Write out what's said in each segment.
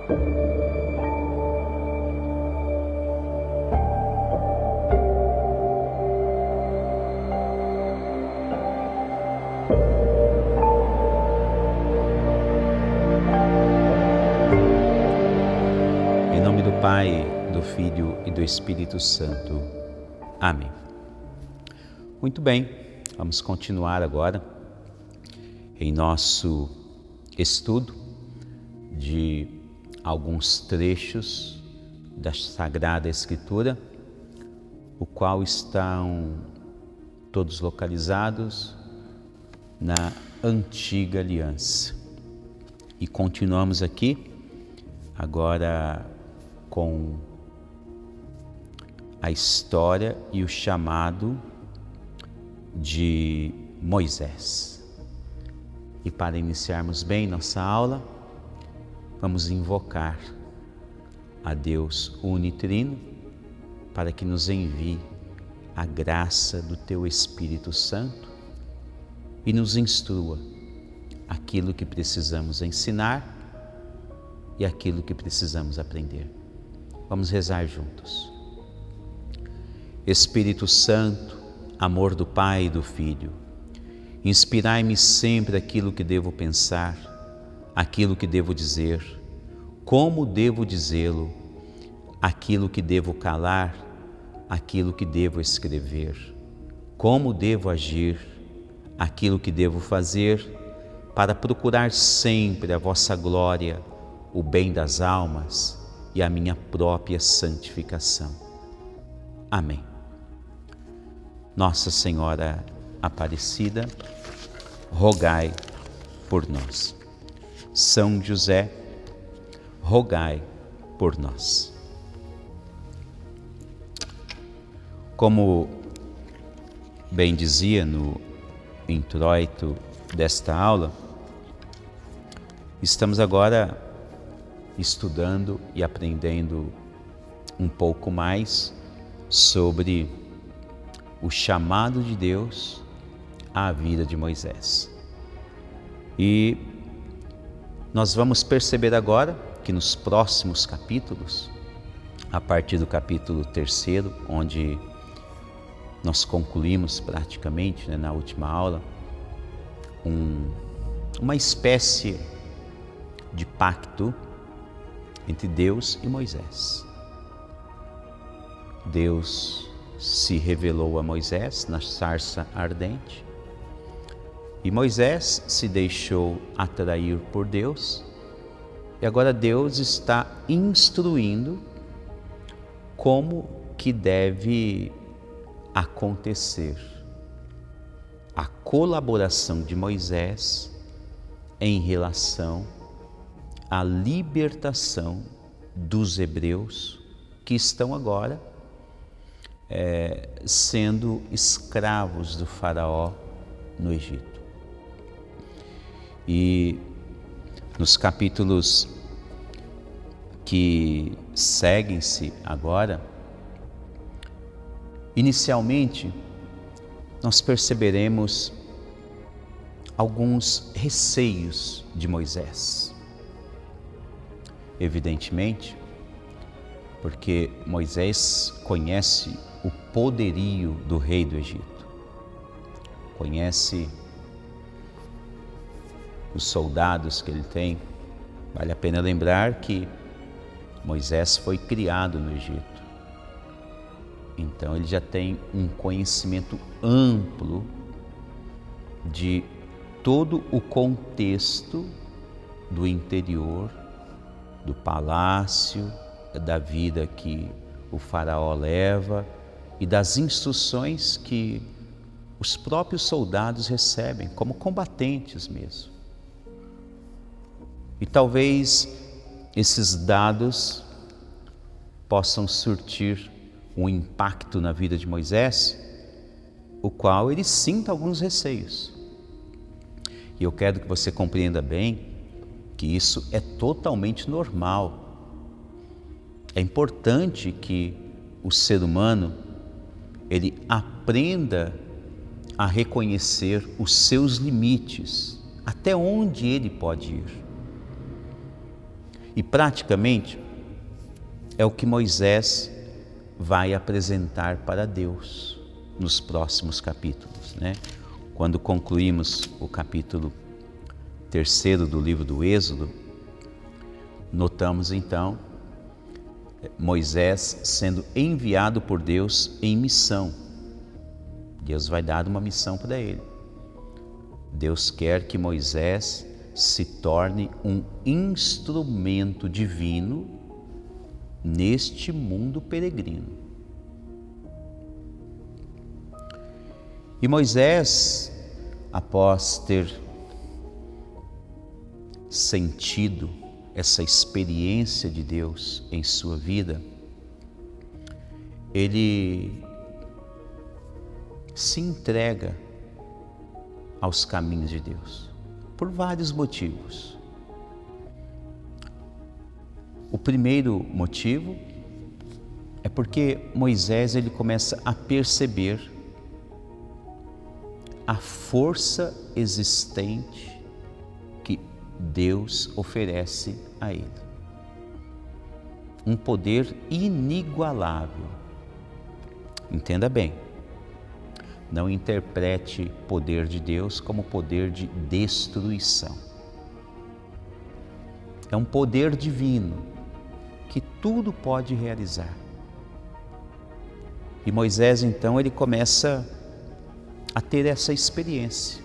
Em nome do Pai, do Filho e do Espírito Santo. Amém. Muito bem, vamos continuar agora em nosso estudo de alguns trechos da Sagrada Escritura, o qual estão todos localizados na Antiga Aliança. E continuamos aqui agora com a história e o chamado de Moisés. E para iniciarmos bem nossa aula, vamos invocar a Deus Unitrino para que nos envie a graça do Teu Espírito Santo e nos instrua aquilo que precisamos ensinar e aquilo que precisamos aprender. Vamos rezar juntos. Espírito Santo, amor do Pai e do Filho, inspirai-me sempre aquilo que devo pensar, aquilo que devo dizer, como devo dizê-lo, aquilo que devo calar, aquilo que devo escrever, como devo agir, aquilo que devo fazer, para procurar sempre a vossa glória, o bem das almas e a minha própria santificação. Amém. Nossa Senhora Aparecida, rogai por nós. São José, rogai por nós. Como bem dizia no introito desta aula, estamos agora estudando e aprendendo um pouco mais sobre o chamado de Deus à vida de Moisés. E nós vamos perceber agora que nos próximos capítulos, a partir do capítulo 3º, onde nós concluímos praticamente, na última aula, uma espécie de pacto entre Deus e Moisés. Deus se revelou a Moisés na sarça ardente e Moisés se deixou atrair por Deus, e agora Deus está instruindo como que deve acontecer a colaboração de Moisés em relação à libertação dos hebreus que estão agora sendo escravos do faraó no Egito. E nos capítulos que seguem-se agora, inicialmente nós perceberemos alguns receios de Moisés. Evidentemente, porque Moisés conhece o poderio do rei do Egito, conhece os soldados que ele tem. Vale a pena lembrar que Moisés foi criado no Egito, então ele já tem um conhecimento amplo de todo o contexto do interior, do palácio, da vida que o faraó leva e das instruções que os próprios soldados recebem como combatentes mesmo. E talvez esses dados possam surtir um impacto na vida de Moisés, o qual ele sinta alguns receios. E eu quero que você compreenda bem que isso é totalmente normal. É importante que o ser humano ele aprenda a reconhecer os seus limites, até onde ele pode ir. E praticamente é o que Moisés vai apresentar para Deus nos próximos capítulos, né? Quando concluímos o capítulo 3º do livro do Êxodo, notamos então Moisés sendo enviado por Deus em missão. Deus vai dar uma missão para ele. Deus quer que Moisés se torne um instrumento divino neste mundo peregrino. E Moisés, após ter sentido essa experiência de Deus em sua vida, ele se entrega aos caminhos de Deus, por vários motivos. O primeiro motivo é porque Moisés ele começa a perceber a força existente que Deus oferece a ele. Um poder inigualável. Entenda bem, não interprete poder de Deus como poder de destruição. É um poder divino que tudo pode realizar. E Moisés então ele começa a ter essa experiência.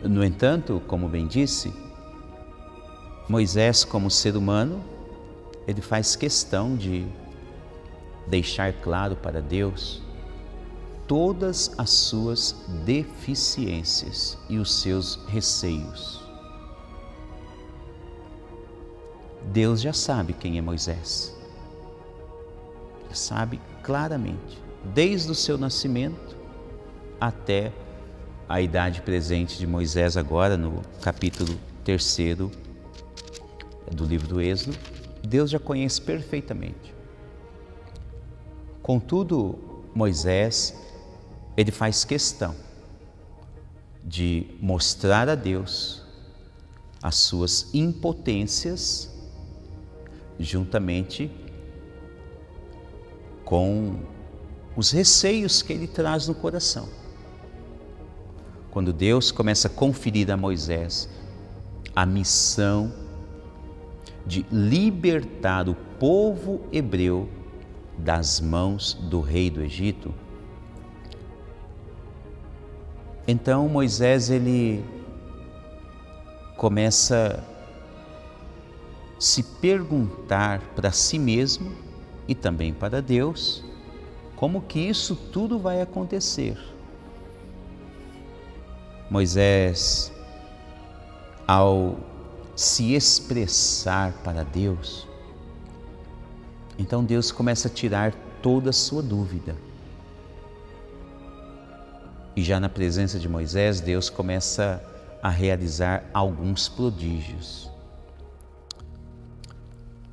No entanto, como bem disse, Moisés como ser humano, ele faz questão de deixar claro para Deus todas as suas deficiências e os seus receios. Deus já sabe quem é Moisés. Já sabe claramente, desde o seu nascimento até a idade presente de Moisés agora, no capítulo 3º do livro do Êxodo, Deus já conhece perfeitamente. Contudo, Moisés, ele faz questão de mostrar a Deus as suas impotências juntamente com os receios que ele traz no coração. Quando Deus começa a conferir a Moisés a missão de libertar o povo hebreu das mãos do rei do Egito, então Moisés ele começa a se perguntar para si mesmo e também para Deus como que isso tudo vai acontecer. Moisés, ao se expressar para Deus, então Deus começa a tirar toda a sua dúvida. E já na presença de Moisés, Deus começa a realizar alguns prodígios.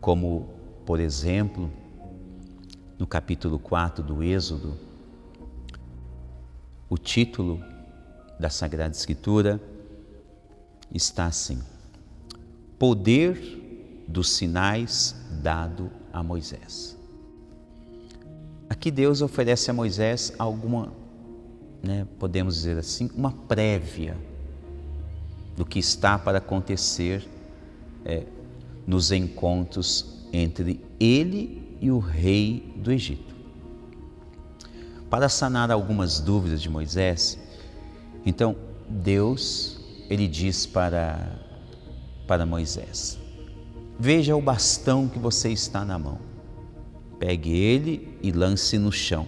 Como, por exemplo, no capítulo 4 do Êxodo, o título da Sagrada Escritura está assim: Poder dos sinais dado a Moisés. Aqui Deus oferece a Moisés alguma, podemos dizer assim, uma prévia do que está para acontecer nos encontros entre ele e o rei do Egito. Para sanar algumas dúvidas de Moisés, então Deus ele diz para Moisés: veja o bastão que você está na mão, pegue ele e lance no chão.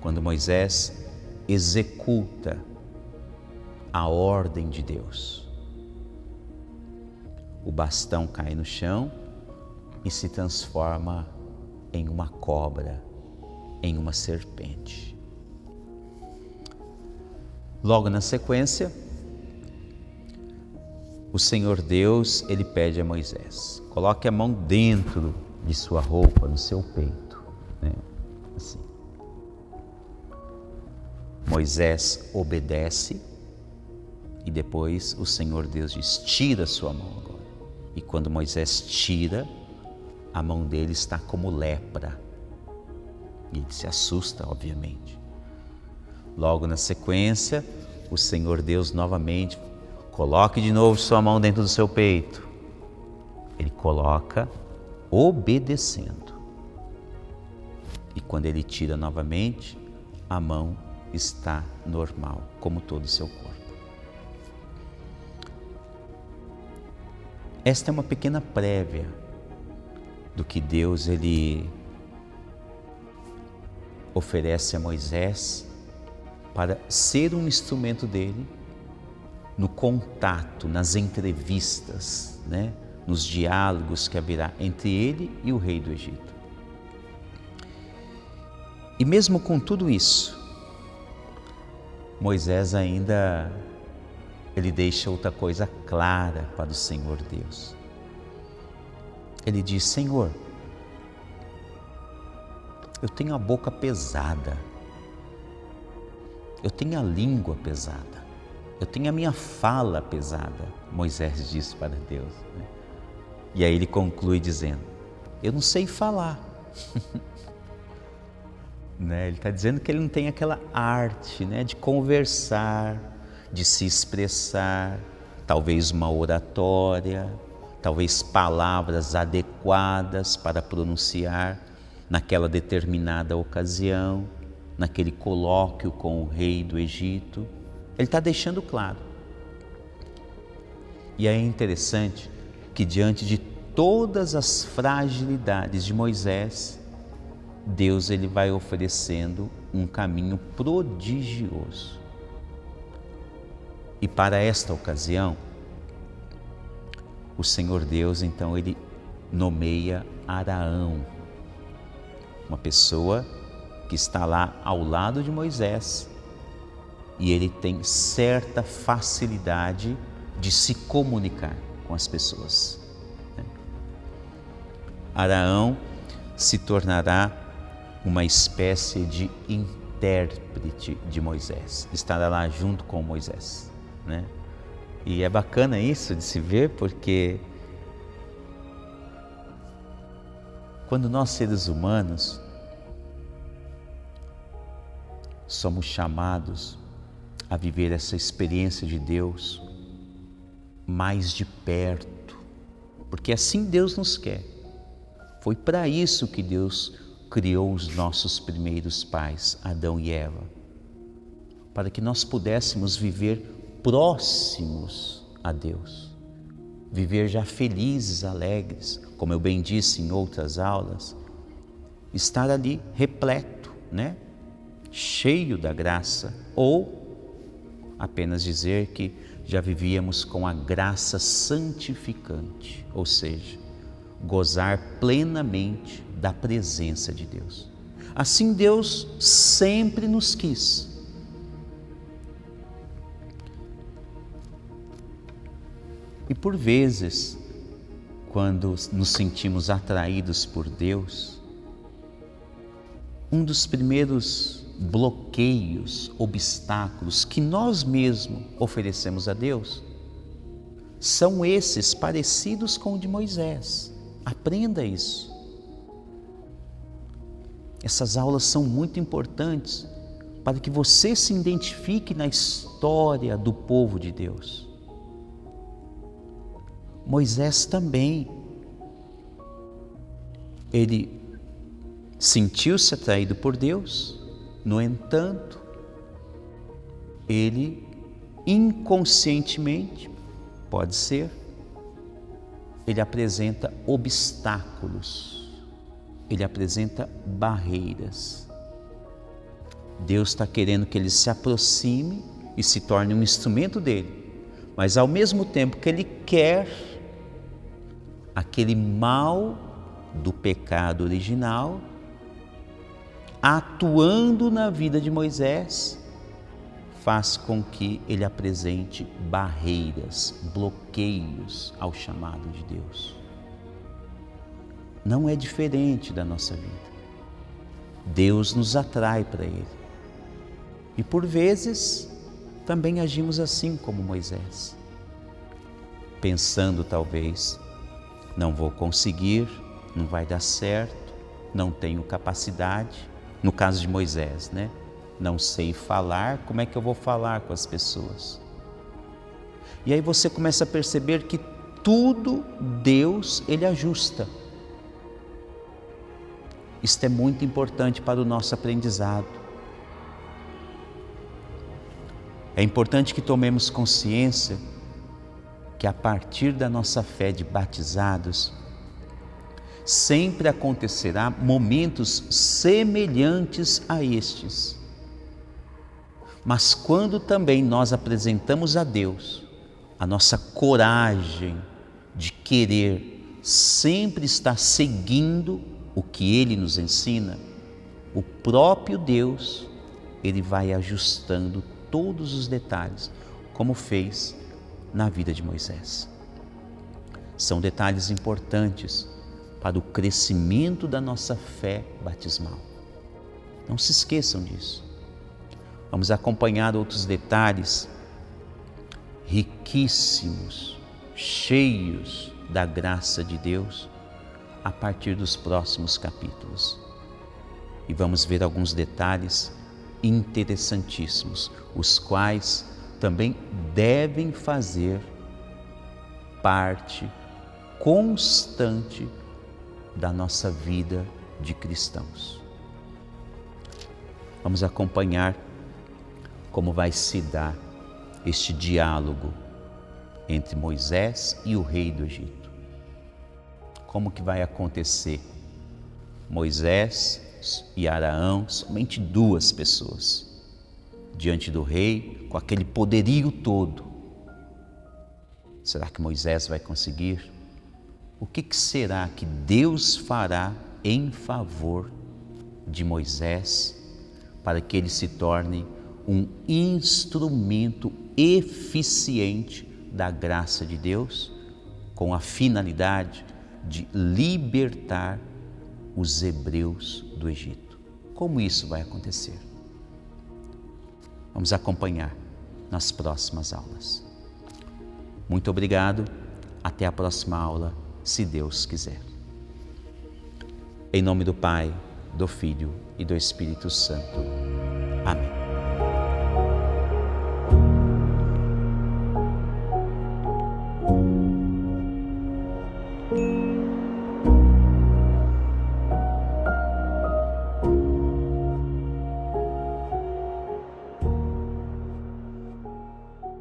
Quando Moisés executa a ordem de Deus, o bastão cai no chão e se transforma em uma cobra, em uma serpente. Logo na sequência, o Senhor Deus, ele pede a Moisés: coloque a mão dentro de sua roupa, no seu peito, assim. Moisés obedece E depois o Senhor Deus diz: tira a sua mão agora. E quando Moisés tira, a mão dele está como lepra. E ele se assusta, obviamente. Logo na sequência, o Senhor Deus novamente: coloque de novo sua mão dentro do seu peito. Ele coloca obedecendo. E quando ele tira novamente, a mão está normal, como todo o seu corpo. Esta é uma pequena prévia do que Deus ele oferece a Moisés para ser um instrumento dele no contato, nas entrevistas, né? Nos diálogos que haverá entre ele e o rei do Egito. E mesmo com tudo isso, Moisés ainda ele deixa outra coisa clara para o Senhor Deus. Ele diz: Senhor, eu tenho a boca pesada, eu tenho a língua pesada, eu tenho a minha fala pesada. Moisés disse para Deus, né? E aí ele conclui dizendo: eu não sei falar. Né? Ele está dizendo que ele não tem aquela arte, né, de conversar, de se expressar, talvez uma oratória, talvez palavras adequadas para pronunciar naquela determinada ocasião, naquele colóquio com o rei do Egito. Ele está deixando claro. E é interessante que diante de todas as fragilidades de Moisés, Deus ele vai oferecendo um caminho prodigioso. E para esta ocasião, o Senhor Deus então ele nomeia Araão, uma pessoa que está lá ao lado de Moisés, e ele tem certa facilidade de se comunicar com as pessoas. Araão se tornará uma espécie de intérprete de Moisés, estará lá junto com Moisés, né? E é bacana isso de se ver, porque quando nós seres humanos somos chamados a viver essa experiência de Deus mais de perto, porque assim Deus nos quer. Foi para isso que Deus criou os nossos primeiros pais, Adão e Eva, para que nós pudéssemos viver próximos a Deus, viver já felizes, alegres, como eu bem disse em outras aulas, estar ali repleto, né? Cheio da graça, ou apenas dizer que já vivíamos com a graça santificante, ou seja, gozar plenamente da presença de Deus. Assim Deus sempre nos quis. E por vezes, quando nos sentimos atraídos por Deus, um dos primeiros bloqueios, obstáculos que nós mesmos oferecemos a Deus são esses parecidos com o de Moisés. Aprenda isso. Essas aulas são muito importantes para que você se identifique na história do povo de Deus. Moisés também, ele sentiu-se atraído por Deus, no entanto, ele inconscientemente, pode ser, ele apresenta obstáculos, ele apresenta barreiras. Deus está querendo que ele se aproxime e se torne um instrumento dele, mas ao mesmo tempo que ele quer, aquele mal do pecado original, atuando na vida de Moisés, faz com que ele apresente barreiras, bloqueios ao chamado de Deus. Não é diferente da nossa vida. Deus nos atrai para Ele. E por vezes, também agimos assim como Moisés, pensando talvez, não vou conseguir, não vai dar certo, não tenho capacidade. No caso de Moisés, né? Não sei falar, como é que eu vou falar com as pessoas? E aí você começa a perceber que tudo Deus, Ele ajusta. Isto é muito importante para o nosso aprendizado. É importante que tomemos consciência que a partir da nossa fé de batizados, sempre acontecerá momentos semelhantes a estes. Mas quando também nós apresentamos a Deus a nossa coragem de querer sempre estar seguindo o que Ele nos ensina, o próprio Deus, Ele vai ajustando todos os detalhes, como fez na vida de Moisés. São detalhes importantes para o crescimento da nossa fé batismal. Não se esqueçam disso. Vamos acompanhar outros detalhes riquíssimos, cheios da graça de Deus a partir dos próximos capítulos. E vamos ver alguns detalhes interessantíssimos, os quais também devem fazer parte constante da nossa vida de cristãos. Vamos acompanhar como vai se dar este diálogo entre Moisés e o rei do Egito. Como que vai acontecer? Moisés e Arão, somente duas pessoas, diante do rei, com aquele poderio todo. Será que Moisés vai conseguir? O que será que Deus fará em favor de Moisés para que ele se torne um instrumento eficiente da graça de Deus, com a finalidade de libertar os hebreus do Egito? Como isso vai acontecer? Vamos acompanhar nas próximas aulas. Muito obrigado, até a próxima aula, se Deus quiser. Em nome do Pai, do Filho e do Espírito Santo. Amém.